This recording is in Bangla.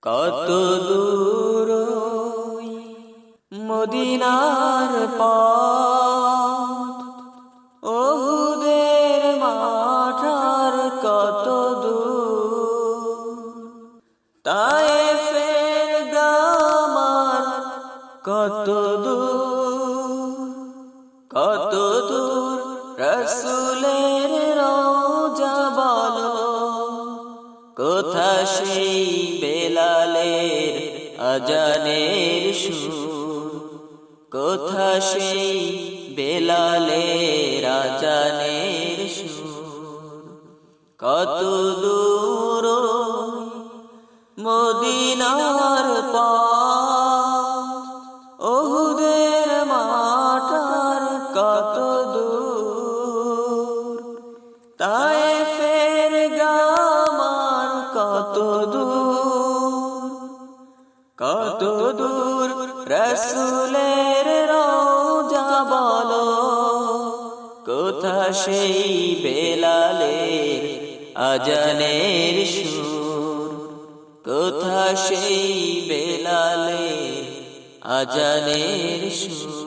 কত দূর মদিনার পথ, ওহুদের মাঠার কত দূর, তায়েফের গামার কত দূর, কত দূর রাসূলের রওজা বলো, কোথা সেই বেলালের আজানের সুর, কোথা সেই বেলালের আজানের সুর, কত দূর মদিনার পথ, ওহুদের মাঠার কত দূর, তায়েফের গামার কত দূর, কত দূর রাসূলের রওজা বলো, কোথা সেই বেলালের আজানের সুর, কোথা সেই বেলালের আজানের সুর।